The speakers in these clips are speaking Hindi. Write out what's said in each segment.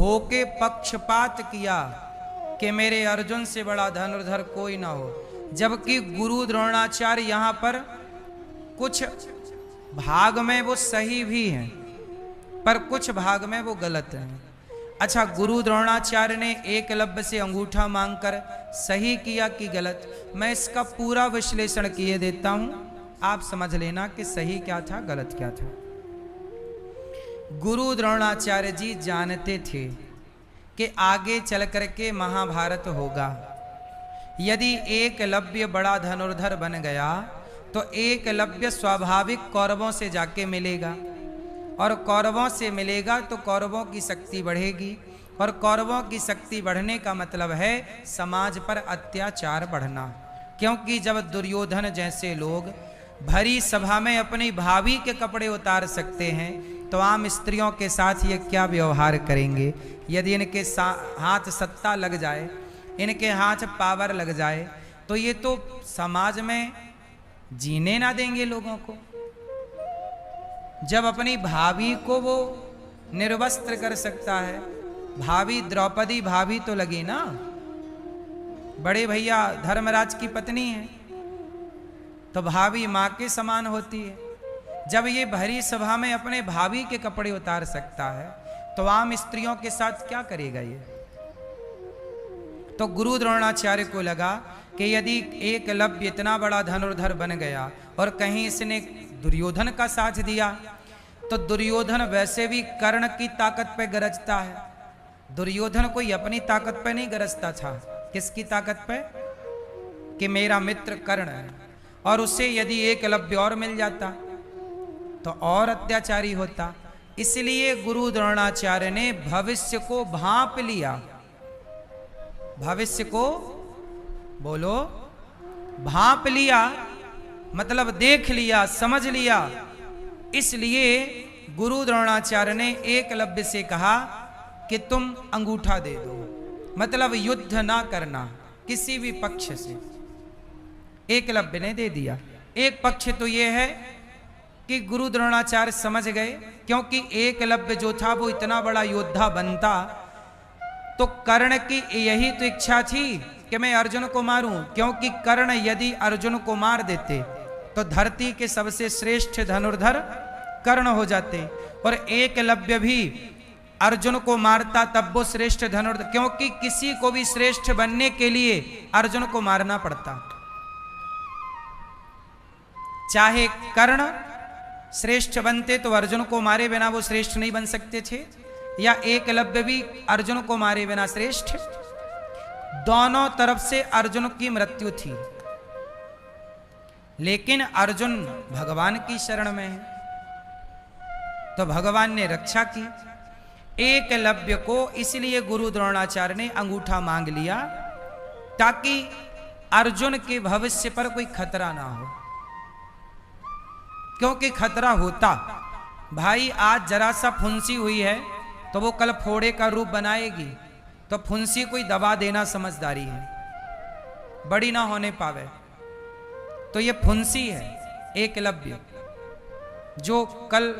होके पक्षपात किया कि मेरे अर्जुन से बड़ा धनुर्धर कोई ना हो, जबकि गुरु द्रोणाचार्य यहाँ पर कुछ भाग में वो सही भी हैं पर कुछ भाग में वो गलत हैं। अच्छा, गुरु द्रोणाचार्य ने एकलव्य से अंगूठा मांगकर सही किया कि गलत, मैं इसका पूरा विश्लेषण किए देता हूं, आप समझ लेना कि सही क्या था गलत क्या था। गुरु द्रोणाचार्य जी जानते थे कि आगे चल करके महाभारत होगा। यदि एकलव्य बड़ा धनुर्धर बन गया तो एकलव्य स्वाभाविक कौरवों से जाके मिलेगा, और कौरवों से मिलेगा तो कौरवों की शक्ति बढ़ेगी, और कौरवों की शक्ति बढ़ने का मतलब है समाज पर अत्याचार बढ़ना। क्योंकि जब दुर्योधन जैसे लोग भरी सभा में अपनी भाभी के कपड़े उतार सकते हैं तो आम स्त्रियों के साथ ये क्या व्यवहार करेंगे। यदि इनके हाथ सत्ता लग जाए, इनके हाथ पावर लग जाए, तो ये तो समाज में जीने ना देंगे लोगों को। जब अपनी भाभी को वो निर्वस्त्र कर सकता है, भाभी द्रौपदी भाभी तो लगी ना, बड़े भैया धर्मराज की पत्नी है तो भाभी माँ के समान होती है। जब ये भरी सभा में अपने भाभी के कपड़े उतार सकता है तो आम स्त्रियों के साथ क्या करेगा ये। तो गुरु द्रोणाचार्य को लगा कि यदि एकलव्य इतना बड़ा धनुर्धर बन गया और कहीं इसने दुर्योधन का साथ दिया तो दुर्योधन वैसे भी कर्ण की ताकत पे गरजता है। दुर्योधन कोई अपनी ताकत पे नहीं गरजता था, किसकी ताकत पे, कि मेरा मित्र कर्ण है, और उसे यदि एकलव्य और मिल जाता तो और अत्याचारी होता। इसलिए गुरु द्रोणाचार्य ने भविष्य को भांप लिया। भविष्य को बोलो, भांप लिया मतलब देख लिया, समझ लिया। इसलिए गुरु द्रोणाचार्य ने एकलव्य से कहा कि तुम अंगूठा दे दो, मतलब युद्ध ना करना किसी भी पक्ष से। एकलव्य ने दे दिया। एक पक्ष तो यह है कि गुरु द्रोणाचार्य समझ गए, क्योंकि एकलव्य जो था वो इतना बड़ा योद्धा बनता तो कर्ण की यही तो इच्छा थी कि मैं अर्जुन को मारूं, क्योंकि कर्ण यदि अर्जुन को मार देते तो धरती के सबसे श्रेष्ठ धनुर्धर कर्ण हो जाते, और एकलव्य भी अर्जुन को मारता तब वो श्रेष्ठ धनुर्धर, क्योंकि किसी को भी श्रेष्ठ बनने के लिए अर्जुन को मारना पड़ता। चाहे कर्ण श्रेष्ठ बनते तो अर्जुन को मारे बिना वो श्रेष्ठ नहीं बन सकते थे, या एकलव्य भी अर्जुन को मारे बिना श्रेष्ठ। दोनों तरफ से अर्जुन की मृत्यु थी, लेकिन अर्जुन भगवान की शरण में है तो भगवान ने रक्षा की एकलव्य को। इसलिए गुरु द्रोणाचार्य ने अंगूठा मांग लिया ताकि अर्जुन के भविष्य पर कोई खतरा ना हो, क्योंकि खतरा होता, भाई आज जरा सा फुंसी हुई है तो वो कल फोड़े का रूप बनाएगी, तो फुंसी कोई दवा देना समझदारी है, बड़ी ना होने पावे। तो ये फुंसी है एकलव्य, जो कल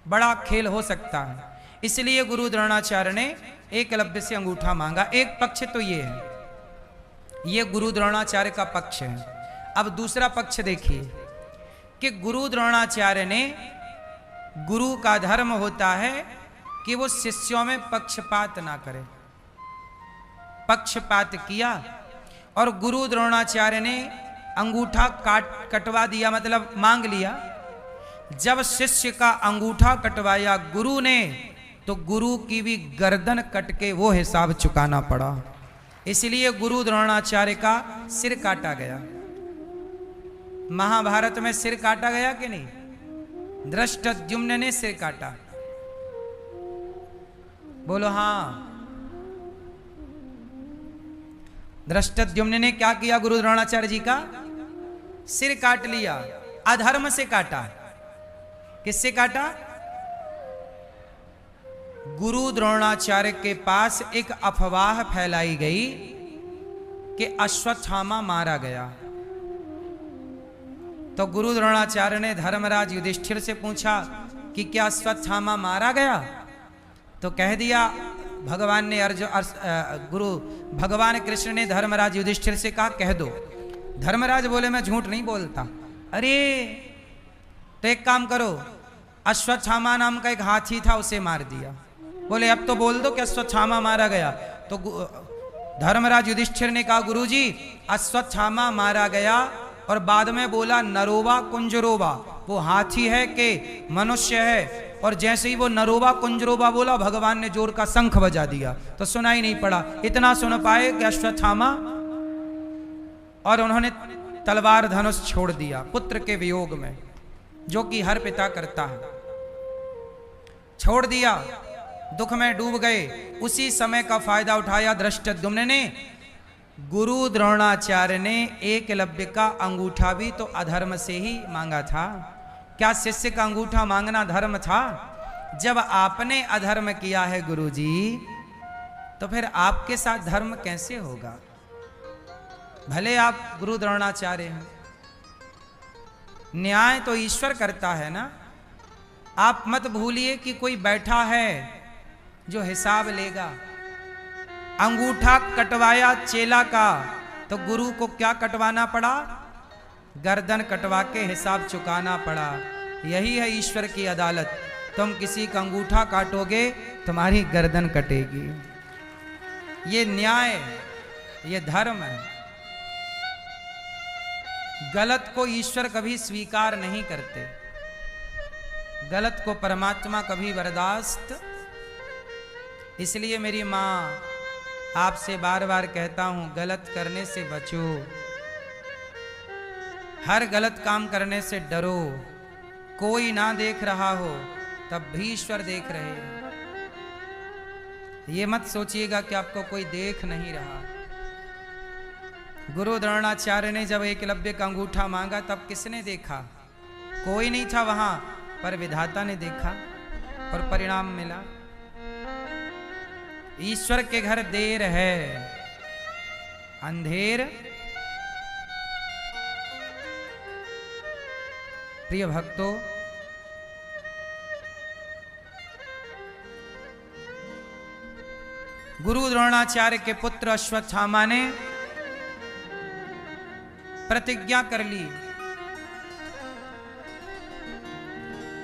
बड़ा खेल हो सकता है। इसलिए गुरु द्रोणाचार्य ने एकलव्य से अंगूठा मांगा। एक पक्ष तो ये है, ये गुरु द्रोणाचार्य का पक्ष है। अब दूसरा पक्ष देखिए कि गुरु द्रोणाचार्य ने, गुरु का धर्म होता है कि वो शिष्यों में पक्षपात ना करे। पक्षपात किया और गुरु द्रोणाचार्य ने अंगूठा कटवा दिया, मतलब मांग लिया। जब शिष्य का अंगूठा कटवाया गुरु ने तो गुरु की भी गर्दन कट के वो हिसाब चुकाना पड़ा। इसलिए गुरु द्रोणाचार्य का सिर काटा गया। महाभारत में सिर काटा गया कि नहीं? धृष्टद्युम्न ने सिर काटा, बोलो हाँ। धृष्टद्युम्न ने क्या किया? गुरु द्रोणाचार्य जी का सिर काट लिया। अधर्म से काटा। किससे काटा? गुरु द्रोणाचार्य के पास एक अफवाह फैलाई गई कि अश्वत्थामा मारा गया। तो गुरु द्रोणाचार्य ने धर्मराज युधिष्ठिर से पूछा कि क्या अश्वत्थामा मारा गया? तो कह दिया भगवान ने गुरु भगवान कृष्ण ने धर्मराज युधिष्ठिर से कहा कह दो। धर्मराज बोले मैं झूठ नहीं बोलता। अरे तो एक काम करो, अश्वत्थामा नाम का एक हाथी था, उसे मार दिया। बोले अब तो बोल दो कि अश्वत्थामा मारा गया। तो धर्मराज युधिष्ठिर ने कहा गुरुजी अश्वत्थामा मारा गया, और बाद में बोला नरोवा कुंजरोवा, वो हाथी है कि मनुष्य है। और जैसे ही वो नरोवा कुंजरोवा बोला, भगवान ने जोर का शंख बजा दिया, तो सुनाई नहीं पड़ा। इतना सुन पाए कि अश्वत्थामा, और उन्होंने तलवार धनुष छोड़ दिया पुत्र के वियोग में, जो कि हर पिता करता है। छोड़ दिया, दुख में डूब गए। उसी समय का फायदा उठाया धृष्टद्युम्न ने। गुरु द्रोणाचार्य ने एकलव्य का अंगूठा भी तो अधर्म से ही मांगा था। क्या शिष्य का अंगूठा मांगना धर्म था? जब आपने अधर्म किया है गुरुजी, तो फिर आपके साथ धर्म कैसे होगा? भले आप गुरु द्रोणाचार्य हैं, न्याय तो ईश्वर करता है ना। आप मत भूलिए कि कोई बैठा है जो हिसाब लेगा। अंगूठा कटवाया चेला का, तो गुरु को क्या कटवाना पड़ा? गर्दन कटवा के हिसाब चुकाना पड़ा। यही है ईश्वर की अदालत। तुम किसी का अंगूठा काटोगे, तुम्हारी गर्दन कटेगी। ये न्याय, ये धर्म है। गलत को ईश्वर कभी स्वीकार नहीं करते, गलत को परमात्मा कभी बर्दाश्त। इसलिए मेरी माँ आपसे बार बार कहता हूं, गलत करने से बचो, हर गलत काम करने से डरो। कोई ना देख रहा हो तब भी ईश्वर देख रहे हैं। ये मत सोचिएगा कि आपको कोई देख नहीं रहा। गुरु द्रोणाचार्य ने जब एकलव्य का अंगूठा मांगा, तब किसने देखा? कोई नहीं था वहां, पर विधाता ने देखा और परिणाम मिला। ईश्वर के घर देर है, अंधेर। प्रिय भक्तों, गुरु द्रोणाचार्य के पुत्र अश्वत्थामा ने प्रतिज्ञा कर ली।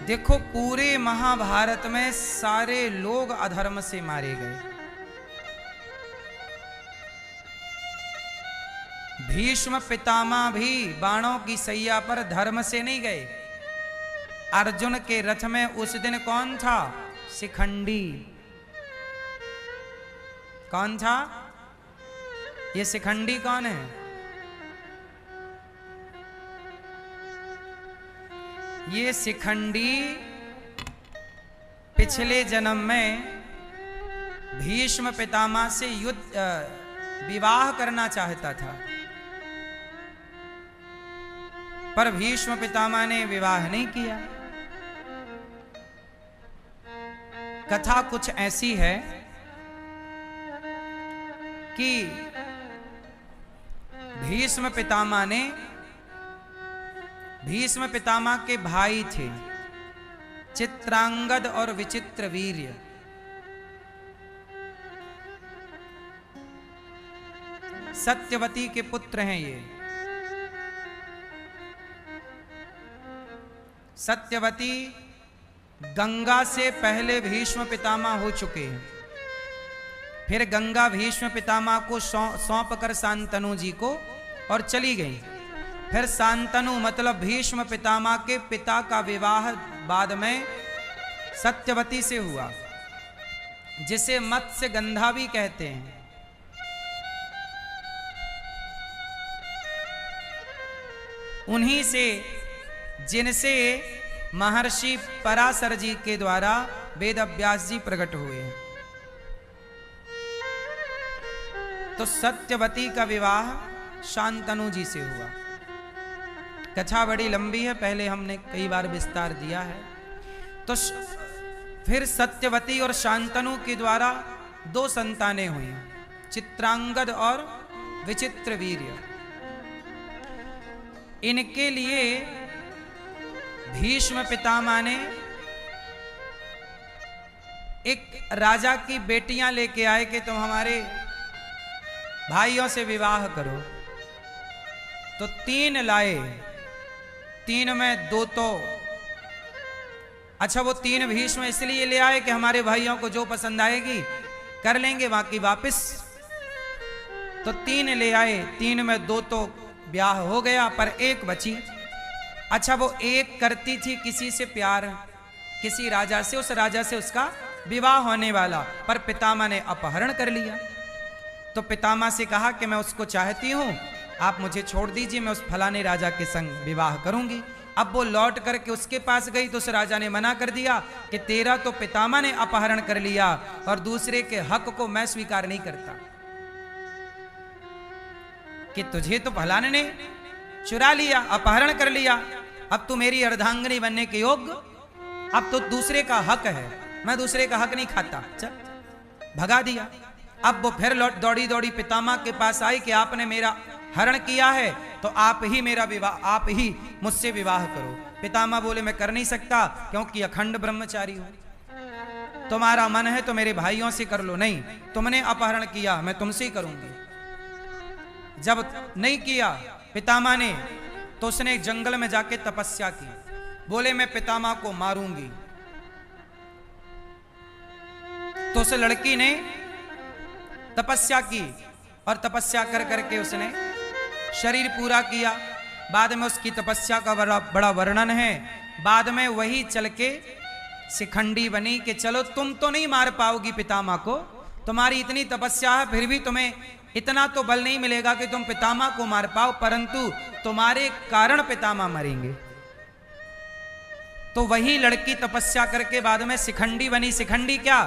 देखो, पूरे महाभारत में सारे लोग अधर्म से मारे गए। भीष्म पितामह भी बाणों की सैया पर धर्म से नहीं गए। अर्जुन के रथ में उस दिन कौन था? शिखंडी। कौन था? ये शिखंडी कौन है? ये शिखंडी पिछले जन्म में भीष्म पितामह से विवाह करना चाहता था, पर भीष्म पितामह ने विवाह नहीं किया। कथा कुछ ऐसी है कि भीष्म पितामह के भाई थे चित्रांगद और विचित्रवीर्य। सत्यवती के पुत्र हैं ये। सत्यवती गंगा से पहले भीष्म पितामह हो चुके हैं। फिर गंगा भीष्म पितामह को सौंप कर शांतनु जी को और चली गई। फिर शांतनु मतलब भीष्म पितामह के पिता का विवाह बाद में सत्यवती से हुआ, जिसे मत्स्य गंधा भी कहते हैं। उन्हीं से, जिनसे महर्षि पराशर जी के द्वारा वेद व्यास जी प्रकट हुए हैं। तो सत्यवती का विवाह शांतनु जी से हुआ। कथा बड़ी लंबी है, पहले हमने कई बार विस्तार दिया है। तो फिर सत्यवती और शांतनु के द्वारा 2 संतानें हुई, चित्रांगद और विचित्रवीर्य। इनके लिए भीष्म पितामह ने एक राजा की बेटियां लेके आए कि तुम हमारे भाइयों से विवाह करो। तो 3 लाए, 3 में 2 तो अच्छा, वो 3 भीष्म इसलिए ले आए कि हमारे भाइयों को जो पसंद आएगी कर लेंगे, बाकी वापस। तो 3 ले आए, 3 में 2 तो ब्याह हो गया, पर 1 बची। अच्छा, वो 1 करती थी किसी से प्यार, किसी राजा से, उस राजा से उसका विवाह होने वाला, पर पितामह ने अपहरण कर लिया। तो पितामह से कहा कि मैं उसको चाहती हूं, आप मुझे छोड़ दीजिए, मैं उस फलाने राजा के संग विवाह करूंगी। अब वो लौट करके उसके पास गई तो उस राजा ने मना कर दिया कि तेरा तो पितामह ने अपहरण कर लिया और दूसरे के हक को मैं स्वीकार नहीं करता, कि तुझे तो फलाने ने चुरा लिया, अपहरण कर लिया, अब तू मेरी अर्धांगिनी बनने के योग्य, अब तो दूसरे का हक है, मैं दूसरे का हक नहीं खाता, चल, भगा दिया। अब वो फिर लौट दौड़ी दौड़ी पितामह के पास आई कि आपने मेरा हरण किया है तो आप ही मेरा विवाह, आप ही मुझसे विवाह करो। पितामह बोले मैं कर नहीं सकता क्योंकि अखंड ब्रह्मचारी हूं, तुम्हारा मन है तो मेरे भाइयों से कर लो, नहीं तुमने अपहरण किया मैं तुमसे ही करूंगी। जब नहीं किया पितामह ने तो उसने जंगल में जाके तपस्या की, बोले मैं पितामह को मारूंगी। तो उस लड़की ने तपस्या की और तपस्या कर करके उसने शरीर पूरा किया। बाद में उसकी तपस्या का बड़ा वर्णन है। बाद में वही चल के शिखंडी बनी कि चलो तुम तो नहीं मार पाओगी पितामह को, तुम्हारी इतनी तपस्या है, फिर भी तुम्हें इतना तो बल नहीं मिलेगा कि तुम पितामह को मार पाओ, परंतु तुम्हारे कारण पितामह मरेंगे। तो वही लड़की तपस्या करके बाद में शिखंडी बनी। शिखंडी क्या,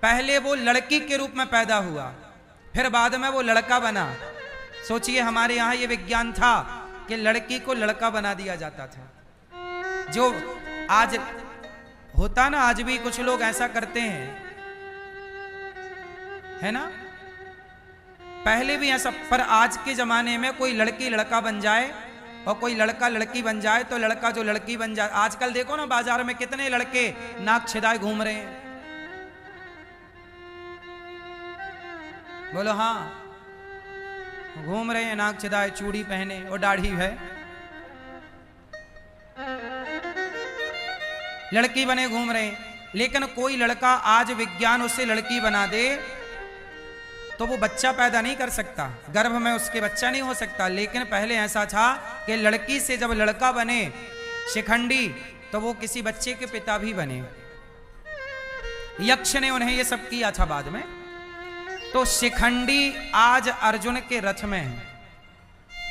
पहले वो लड़की के रूप में पैदा हुआ, फिर बाद में वो लड़का बना। सोचिए हमारे यहां ये विज्ञान था कि लड़की को लड़का बना दिया जाता था, जो आज होता ना, आज भी कुछ लोग ऐसा करते हैं, है ना, पहले भी ऐसा। पर आज के जमाने में कोई लड़की लड़का बन जाए और कोई लड़का लड़की बन जाए तो लड़का जो लड़की बन जाए। आजकल देखो ना बाजार में कितने लड़के नाक छिदाए घूम रहे हैं, बोलो हाँ, घूम रहे हैं नाक छिदाए, चूड़ी पहने और दाढ़ी है, लड़की बने घूम रहे हैं। लेकिन कोई लड़का आज विज्ञान उसे लड़की बना दे तो वो बच्चा पैदा नहीं कर सकता, गर्भ में उसके बच्चा नहीं हो सकता। लेकिन पहले ऐसा था कि लड़की से जब लड़का बने शिखंडी तो वो किसी बच्चे के पिता भी बने। यक्ष ने उन्हें ये सब किया था बाद में। तो शिखंडी आज अर्जुन के रथ में है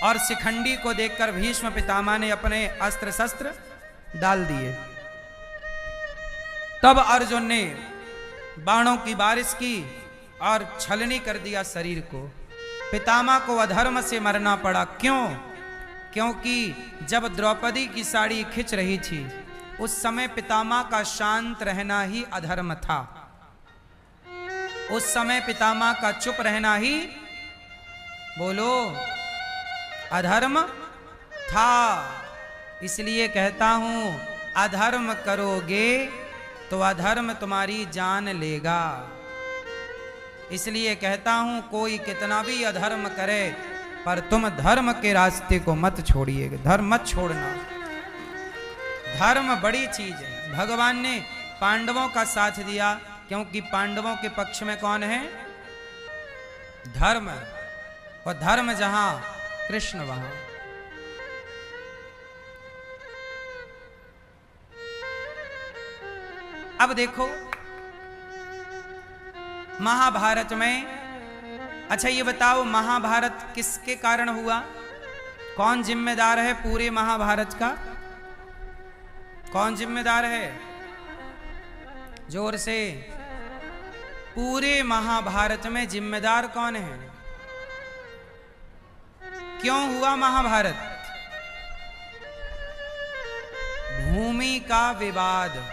और शिखंडी को देखकर भीष्म पितामह ने अपने अस्त्र शस्त्र डाल दिए। तब अर्जुन ने बाणों की बारिश की और छलनी कर दिया शरीर को। पितामह को अधर्म से मरना पड़ा। क्यों? क्योंकि जब द्रौपदी की साड़ी खिंच रही थी उस समय पितामह का शांत रहना ही अधर्म था। उस समय पितामह का चुप रहना ही, बोलो, अधर्म था। इसलिए कहता हूं अधर्म करोगे तो अधर्म तुम्हारी जान लेगा। इसलिए कहता हूं कोई कितना भी अधर्म करे पर तुम धर्म के रास्ते को मत छोड़िएगा, धर्म मत छोड़ना। धर्म बड़ी चीज है। भगवान ने पांडवों का साथ दिया क्योंकि पांडवों के पक्ष में कौन है? धर्म। और धर्म जहां कृष्ण वहां। अब देखो महाभारत में, अच्छा ये बताओ महाभारत किसके कारण हुआ? कौन जिम्मेदार है पूरे महाभारत का? कौन जिम्मेदार है? जोर से। पूरे महाभारत में जिम्मेदार कौन है? क्यों हुआ महाभारत? भूमि का विवाद।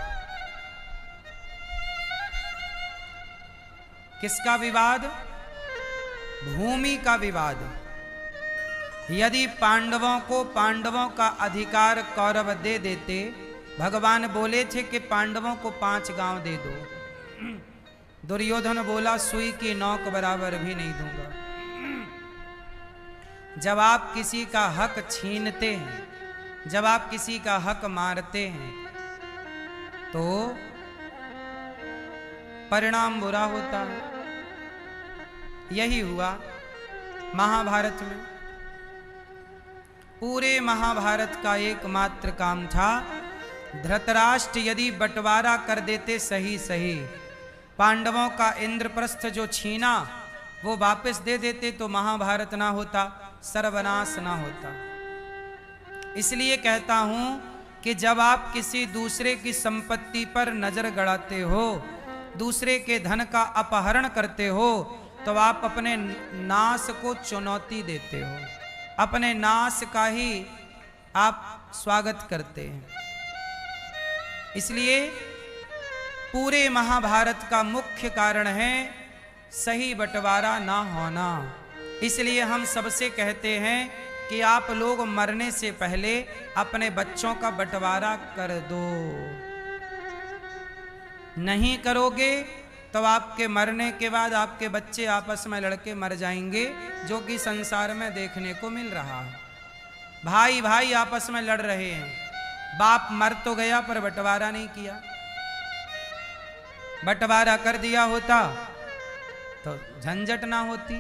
किसका विवाद? भूमि का विवाद। यदि पांडवों को पांडवों का अधिकार कौरव दे देते, भगवान बोले थे कि पांडवों को 5 गांव दे दो, दुर्योधन बोला सुई की नोक बराबर भी नहीं दूंगा। जब आप किसी का हक छीनते हैं, जब आप किसी का हक मारते हैं, तो परिणाम बुरा होता है। यही हुआ महाभारत में। पूरे महाभारत का एकमात्र काम था, धृतराष्ट्र यदि बंटवारा कर देते सही सही, पांडवों का इंद्रप्रस्थ जो छीना वो वापस दे देते तो महाभारत ना होता, सर्वनाश ना होता। इसलिए कहता हूं कि जब आप किसी दूसरे की संपत्ति पर नजर गड़ाते हो, दूसरे के धन का अपहरण करते हो, तो आप अपने नाश को चुनौती देते हो, अपने नाश का ही आप स्वागत करते हैं। इसलिए पूरे महाभारत का मुख्य कारण है सही बंटवारा ना होना। इसलिए हम सबसे कहते हैं कि आप लोग मरने से पहले अपने बच्चों का बंटवारा कर दो। नहीं करोगे तो आपके मरने के बाद आपके बच्चे आपस में लड़के मर जाएंगे, जो कि संसार में देखने को मिल रहा है। भाई भाई आपस में लड़ रहे हैं, बाप मर तो गया पर बंटवारा नहीं किया। बंटवारा कर दिया होता तो झंझट ना होती।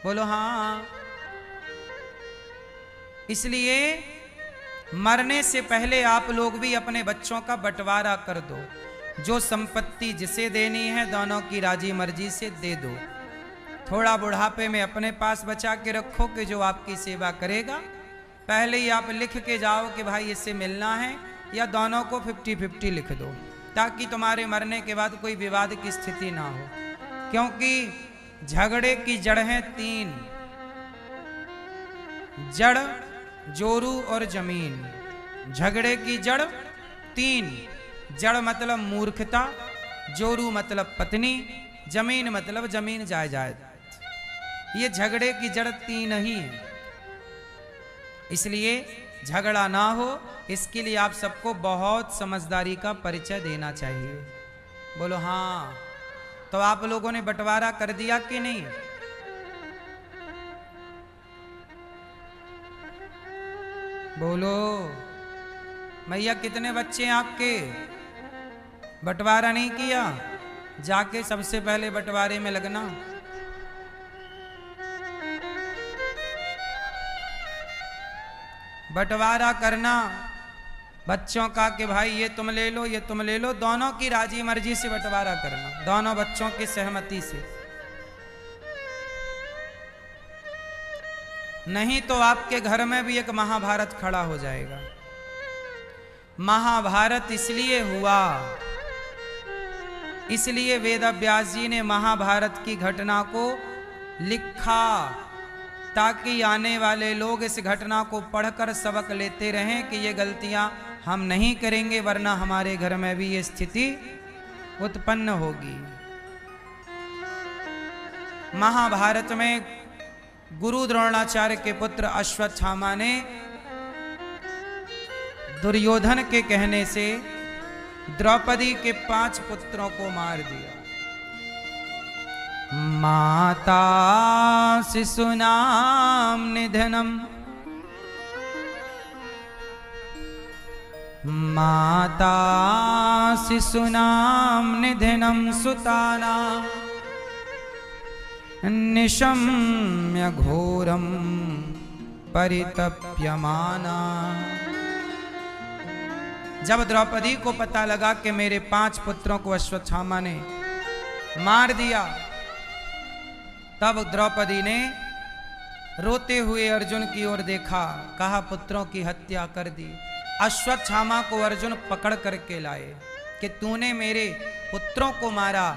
बोलो हाँ। इसलिए मरने से पहले आप लोग भी अपने बच्चों का बंटवारा कर दो। जो संपत्ति जिसे देनी है दोनों की राजी मर्जी से दे दो। थोड़ा बुढ़ापे में अपने पास बचा के रखो कि जो आपकी सेवा करेगा। पहले ही आप लिख के जाओ कि भाई इससे मिलना है, या दोनों को 50-50 लिख दो, ताकि तुम्हारे मरने के बाद कोई विवाद की स्थिति ना हो। क्योंकि झगड़े की जड़ है 3, जड़, जोरू और जमीन। झगड़े की जड़ 3, जड़ मतलब मूर्खता, जोरू मतलब पत्नी, जमीन मतलब जमीन जायदाद। ये झगड़े की जड़ 3 ही है। इसलिए झगड़ा ना हो, इसके लिए आप सबको बहुत समझदारी का परिचय देना चाहिए। बोलो हाँ। तो आप लोगों ने बंटवारा कर दिया कि नहीं? बोलो भैया, कितने बच्चे हैं आपके? बंटवारा नहीं किया? जाके सबसे पहले बंटवारे में लगना। बंटवारा करना बच्चों का कि भाई ये तुम ले लो, ये तुम ले लो। दोनों की राजी मर्जी से बंटवारा करना, दोनों बच्चों की सहमति से। नहीं तो आपके घर में भी एक महाभारत खड़ा हो जाएगा। महाभारत इसलिए हुआ, इसलिए वेद व्यास जी ने महाभारत की घटना को लिखा, ताकि आने वाले लोग इस घटना को पढ़कर सबक लेते रहें कि ये गलतियां हम नहीं करेंगे, वरना हमारे घर में भी ये स्थिति उत्पन्न होगी। महाभारत में गुरु द्रोणाचार्य के पुत्र अश्वत्थामा ने दुर्योधन के कहने से द्रौपदी के 5 पुत्रों को मार दिया। माता शिशूनां निधनम, माता शिशूनां निधनम सुतानां निशम्य घोरम परितप्यमाना। जब द्रौपदी को पता लगा कि मेरे 5 पुत्रों को अश्वत्थामा ने मार दिया, तब द्रौपदी ने रोते हुए अर्जुन की ओर देखा, कहा पुत्रों की हत्या कर दी। अश्वत्थामा को अर्जुन पकड़ करके लाए कि तूने मेरे पुत्रों को मारा।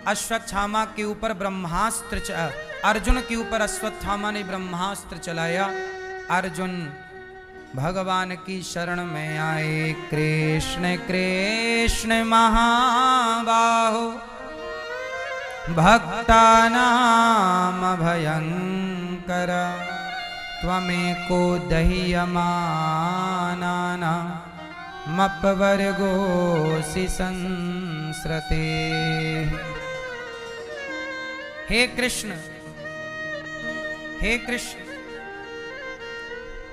अश्वत्थामा के ऊपर ब्रह्मास्त्र, अर्जुन के ऊपर अश्वत्थामा ने ब्रह्मास्त्र चलाया। अर्जुन भगवान की शरण में आए। कृष्ण कृष्ण महाबाहो भक्तानाम भयंकर, त्वमेको दह्यमानानां मपवर्गोऽसि संस्रते। हे कृष्ण, हे कृष्ण,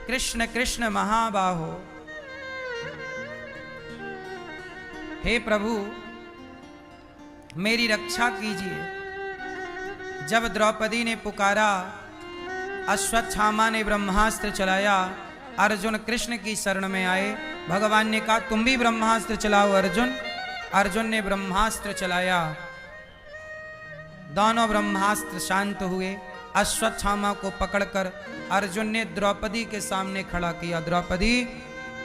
कृष्ण कृष्ण महाबाहो, हे प्रभु मेरी रक्षा कीजिए। जब द्रौपदी ने पुकारा, अश्वत्थामा ने ब्रह्मास्त्र चलाया, अर्जुन कृष्ण की शरण में आए। भगवान ने कहा तुम भी ब्रह्मास्त्र चलाओ अर्जुन। अर्जुन ने ब्रह्मास्त्र चलाया, दोनों ब्रह्मास्त्र शांत हुए। अश्वत्थामा को पकड़कर अर्जुन ने द्रौपदी के सामने खड़ा किया। द्रौपदी,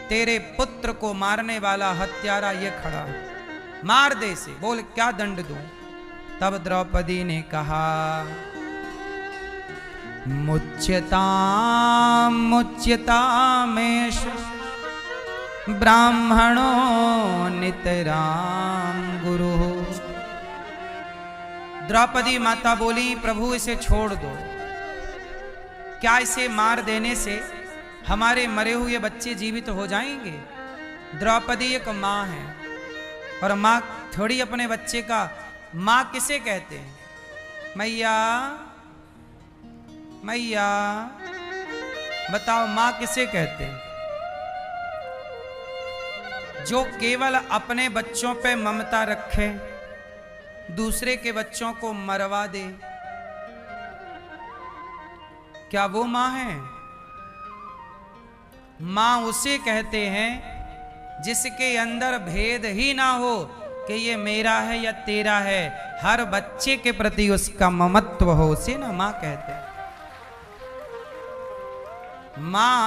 तेरे पुत्र को मारने वाला हत्यारा ये खड़ा, मार दे से, बोल क्या दंड दूं। तब द्रौपदी ने कहा, मुच्यताम मुच्यतामेष ब्राह्मणो नितराम गुरु। द्रौपदी माता बोली, प्रभु इसे छोड़ दो। क्या इसे मार देने से हमारे मरे हुए बच्चे जीवित हो जाएंगे? द्रौपदी एक माँ है, और माँ थोड़ी अपने बच्चे का, माँ किसे कहते हैं? मैया, मैया, बताओ माँ किसे कहते हैं? जो केवल अपने बच्चों पे ममता रखे, दूसरे के बच्चों को मरवा दे, क्या वो माँ है? माँ उसे कहते हैं जिसके अंदर भेद ही ना हो कि ये मेरा है या तेरा है, हर बच्चे के प्रति उसका ममत्व हो, उसे ना माँ कहते हैं। माँ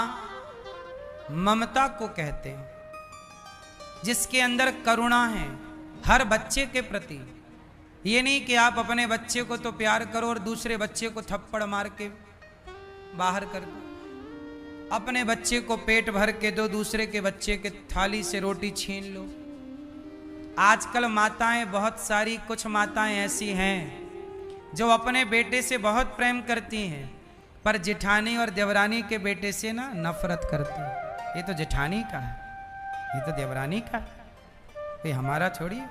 ममता को कहते हैं, जिसके अंदर करुणा है हर बच्चे के प्रति। ये नहीं कि आप अपने बच्चे को तो प्यार करो और दूसरे बच्चे को थप्पड़ मार के बाहर कर दो, अपने बच्चे को पेट भर के दो, दूसरे के बच्चे के थाली से रोटी छीन लो। आजकल माताएं बहुत सारी, कुछ माताएं ऐसी हैं जो अपने बेटे से बहुत प्रेम करती हैं, पर जेठानी और देवरानी के बेटे से ना नफरत करती हैं। ये तो जेठानी का है, ये तो देवरानी का है, ये हमारा छोड़िए।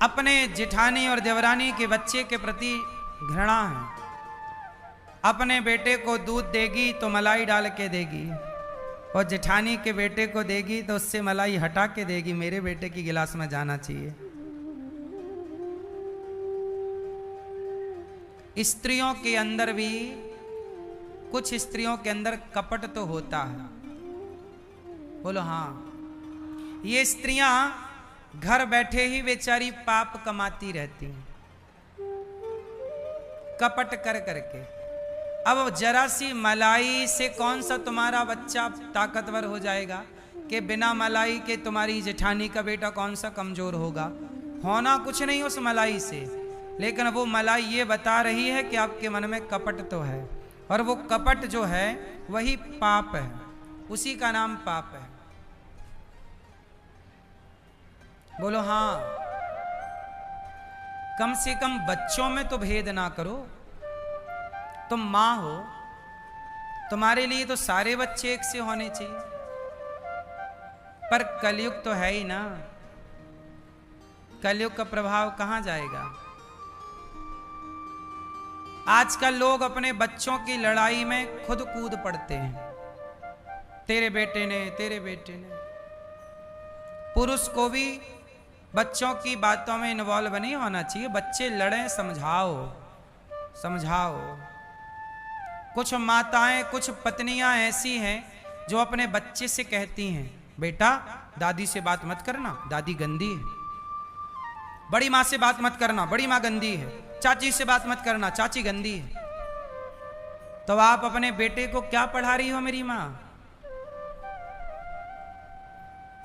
अपने जेठानी और देवरानी के बच्चे के प्रति घृणा है। अपने बेटे को दूध देगी तो मलाई डाल के देगी, और जेठानी के बेटे को देगी तो उससे मलाई हटा के देगी, मेरे बेटे की गिलास में जाना चाहिए। स्त्रियों के अंदर भी, कुछ स्त्रियों के अंदर कपट तो होता है, बोलो हाँ। ये स्त्रियां घर बैठे ही बेचारी पाप कमाती रहती हैं, कपट कर करके। अब जरा सी मलाई से कौन सा तुम्हारा बच्चा ताकतवर हो जाएगा, कि बिना मलाई के तुम्हारी जेठानी का बेटा कौन सा कमजोर होगा? होना कुछ नहीं उस मलाई से, लेकिन वो मलाई ये बता रही है कि आपके मन में कपट तो है, और वो कपट जो है वही पाप है, उसी का नाम पाप है। बोलो हाँ। कम से कम बच्चों में तो भेद ना करो। तुम माँ हो, तुम्हारे लिए तो सारे बच्चे एक से होने चाहिए, पर कलयुग तो है ही ना। कलयुग का प्रभाव कहां जाएगा? आजकल लोग अपने बच्चों की लड़ाई में खुद कूद पड़ते हैं, तेरे बेटे ने, तेरे बेटे ने। पुरुष को भी बच्चों की बातों में इन्वॉल्व नहीं होना चाहिए। बच्चे लड़ें, समझाओ, समझाओ। कुछ माताएं, कुछ पत्नियां ऐसी हैं जो अपने बच्चे से कहती हैं, बेटा दादी से बात मत करना, दादी गंदी है। बड़ी माँ से बात मत करना, बड़ी माँ गंदी है। चाची से बात मत करना, चाची गंदी है। तो आप अपने बेटे को क्या पढ़ा रही हो मेरी माँ?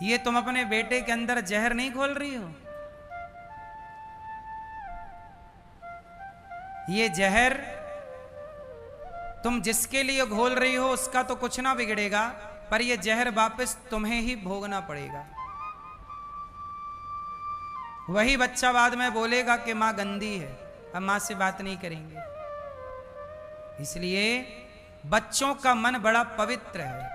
ये तुम अपने बेटे के अंदर जहर नहीं घोल रही हो? ये जहर तुम जिसके लिए घोल रही हो उसका तो कुछ ना बिगड़ेगा, पर ये जहर वापस तुम्हें ही भोगना पड़ेगा। वही बच्चा बाद में बोलेगा कि माँ गंदी है, अब माँ से बात नहीं करेंगे। इसलिए बच्चों का मन बड़ा पवित्र है।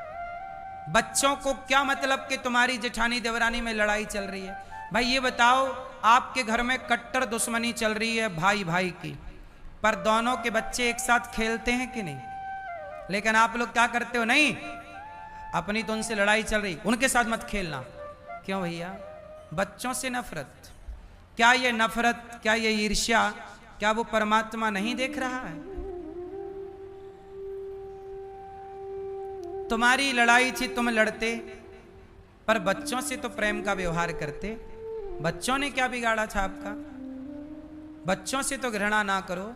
बच्चों को क्या मतलब कि तुम्हारी जेठानी देवरानी में लड़ाई चल रही है? भाई ये बताओ, आपके घर में कट्टर दुश्मनी चल रही है भाई भाई की, पर दोनों के बच्चे एक साथ खेलते हैं कि नहीं? लेकिन आप लोग क्या करते हो, नहीं अपनी तो उनसे लड़ाई चल रही, उनके साथ मत खेलना। क्यों भैया? बच्चों से नफरत। क्या ये नफरत, क्या ये ईर्ष्या, क्या वो परमात्मा नहीं देख रहा है? तुम्हारी लड़ाई थी, तुम लड़ते, पर बच्चों से तो प्रेम का व्यवहार करते। बच्चों ने क्या बिगाड़ा था आपका? बच्चों से तो घृणा ना करो।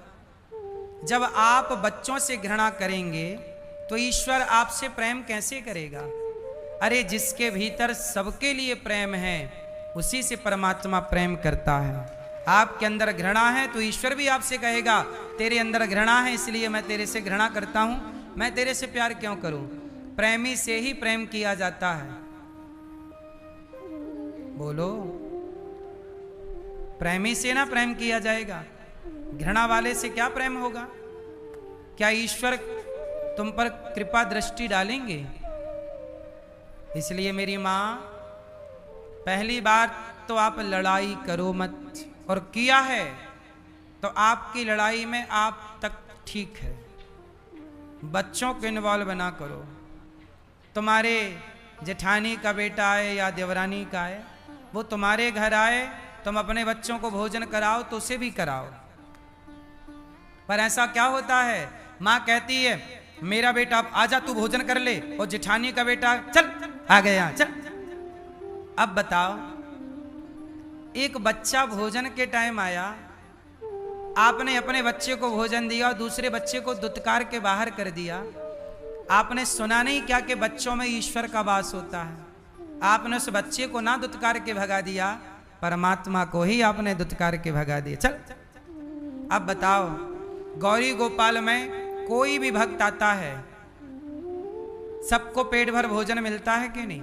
जब आप बच्चों से घृणा करेंगे तो ईश्वर आपसे प्रेम कैसे करेगा? अरे जिसके भीतर सबके लिए प्रेम है, उसी से परमात्मा प्रेम करता है। आपके अंदर घृणा है तो ईश्वर भी आपसे कहेगा तेरे अंदर घृणा है, इसलिए मैं तेरे से घृणा करता हूं, मैं तेरे से प्यार क्यों करूं? प्रेमी से ही प्रेम किया जाता है। बोलो, प्रेमी से ना प्रेम किया जाएगा, घृणा वाले से क्या प्रेम होगा? क्या ईश्वर तुम पर कृपा दृष्टि डालेंगे? इसलिए मेरी मां, पहली बार तो आप लड़ाई करो मत, और किया है तो आपकी लड़ाई में आप तक ठीक है। बच्चों को इन्वॉल्व ना करो। तुम्हारे जेठानी का बेटा आए या देवरानी का आए, वो तुम्हारे घर आए, तुम अपने बच्चों को भोजन कराओ तो उसे भी कराओ। पर ऐसा क्या होता है, माँ कहती है मेरा बेटा आजा तू भोजन कर ले, और जेठानी का बेटा चल आ गया चल। अब बताओ, एक बच्चा भोजन के टाइम आया, आपने अपने बच्चे को भोजन दिया और दूसरे बच्चे को दुत्कार के बाहर कर दिया। आपने सुना नहीं क्या कि बच्चों में ईश्वर का वास होता है? आपने उस बच्चे को ना दुत्कार के भगा दिया, परमात्मा को ही आपने दुत्कार के भगा दिया। चल अब बताओ, गौरी गोपाल में कोई भी भक्त आता है, सबको पेट भर भोजन मिलता है कि नहीं?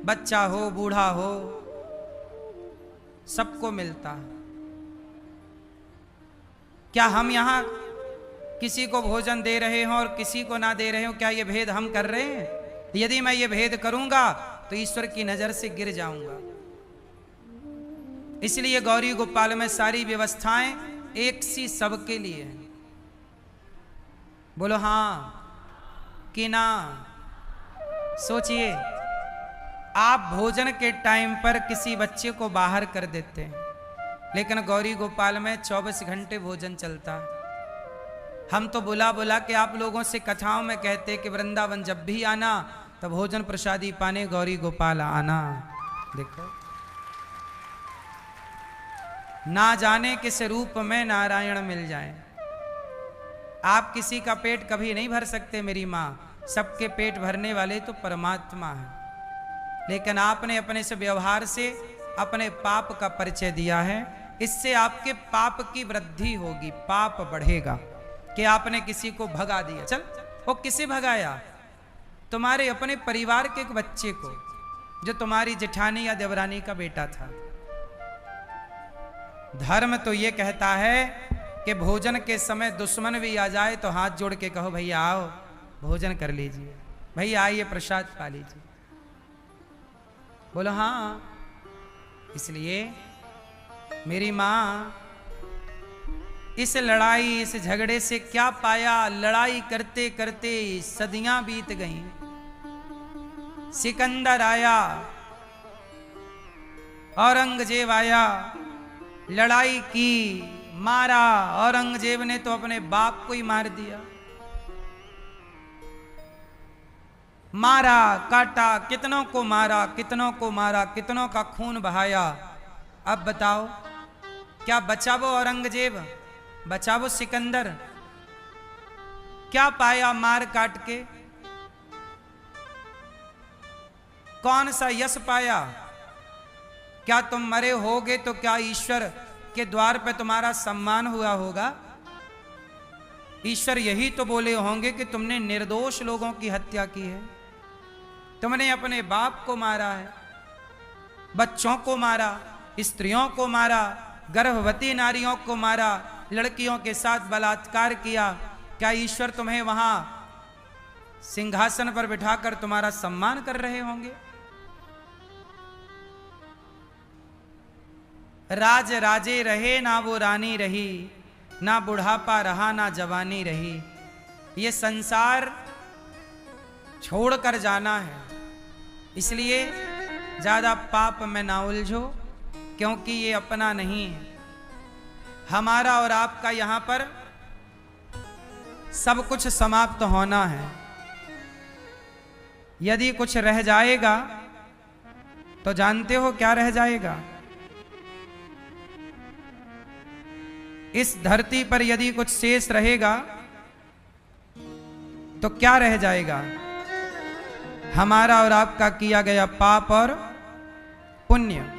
बच्चा हो बूढ़ा हो, सबको मिलता है। क्या हम यहां किसी को भोजन दे रहे हो और किसी को ना दे रहे हो, क्या ये भेद हम कर रहे हैं? यदि मैं ये भेद करूंगा तो ईश्वर की नजर से गिर जाऊंगा। इसलिए गौरी गोपाल में सारी व्यवस्थाएं एक सी सबके लिए है। बोलो हाँ कि ना? सोचिए, आप भोजन के टाइम पर किसी बच्चे को बाहर कर देते हैं, लेकिन गौरी गोपाल में 24 घंटे भोजन चलता है। हम तो बुला बुला के आप लोगों से कथाओं में कहते कि वृंदावन जब भी आना तब भोजन प्रसादी पाने गौरी गोपाल आना। देखो, ना जाने किस रूप में नारायण मिल जाए। आप किसी का पेट कभी नहीं भर सकते मेरी माँ, सबके पेट भरने वाले तो परमात्मा है। लेकिन आपने अपने से व्यवहार से अपने पाप का परिचय दिया है, इससे आपके पाप की वृद्धि होगी, पाप बढ़ेगा। कि आपने किसी को भगा दिया, चल वो किसे भगाया? तुम्हारे अपने परिवार के एक बच्चे को, जो तुम्हारी जेठानी या देवरानी का बेटा था। धर्म तो ये कहता है कि भोजन के समय दुश्मन भी आ जाए तो हाथ जोड़ के कहो भैया आओ भोजन कर लीजिए, भैया आइए प्रसाद पा लीजिए। बोलो हाँ। इसलिए मेरी माँ, इस लड़ाई इस झगड़े से क्या पाया? लड़ाई करते करते सदियां बीत गईं। सिकंदर आया, औरंगजेब आया, लड़ाई की, मारा। औरंगजेब ने तो अपने बाप को ही मार दिया, मारा काटा, कितनों को मारा, कितनों को मारा, कितनों का खून बहाया। अब बताओ, क्या बचा वो औरंगजेब? बचा वो सिकंदर? क्या पाया मार काट के? कौन सा यश पाया? क्या तुम मरे होगे तो क्या ईश्वर के द्वार पे तुम्हारा सम्मान हुआ होगा? ईश्वर यही तो बोले होंगे कि तुमने निर्दोष लोगों की हत्या की है, तुमने अपने बाप को मारा है, बच्चों को मारा, स्त्रियों को मारा, गर्भवती नारियों को मारा, लड़कियों के साथ बलात्कार किया। क्या ईश्वर तुम्हें वहां सिंहासन पर बिठाकर तुम्हारा सम्मान कर रहे होंगे। राज राजे रहे ना वो रानी रही, ना बुढ़ापा रहा ना जवानी रही। ये संसार छोड़कर जाना है, इसलिए ज्यादा पाप में ना उलझो, क्योंकि ये अपना नहीं है। हमारा और आपका यहां पर सब कुछ समाप्त होना है। यदि कुछ रह जाएगा तो जानते हो क्या रह जाएगा? इस धरती पर यदि कुछ शेष रहेगा तो क्या रह जाएगा? हमारा और आपका किया गया पाप और पुण्य।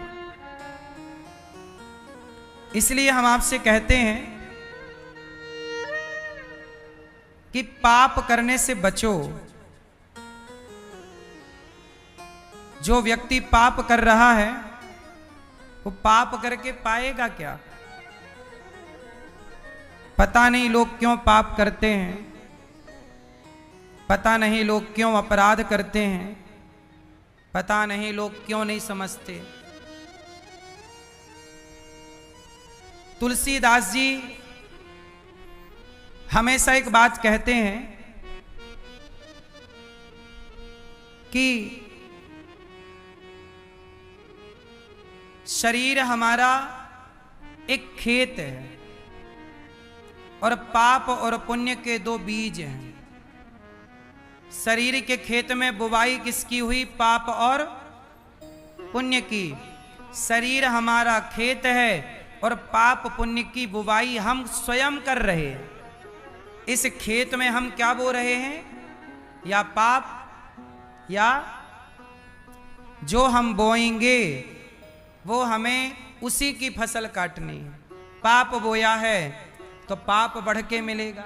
इसलिए हम आपसे कहते हैं कि पाप करने से बचो। जो व्यक्ति पाप कर रहा है वो पाप करके पाएगा क्या? पता नहीं लोग क्यों पाप करते हैं, पता नहीं लोग क्यों अपराध करते हैं, पता नहीं लोग क्यों नहीं समझते। तुलसीदास जी हमेशा एक बात कहते हैं कि शरीर हमारा एक खेत है और पाप और पुण्य के दो बीज हैं। शरीर के खेत में बुवाई किसकी हुई? पाप और पुण्य की। शरीर हमारा खेत है और पाप पुण्य की बुवाई हम स्वयं कर रहे हैं। इस खेत में हम क्या बो रहे हैं? या पाप, या जो हम बोएंगे वो हमें उसी की फसल काटनी है। पाप बोया है तो पाप बढ़ के मिलेगा।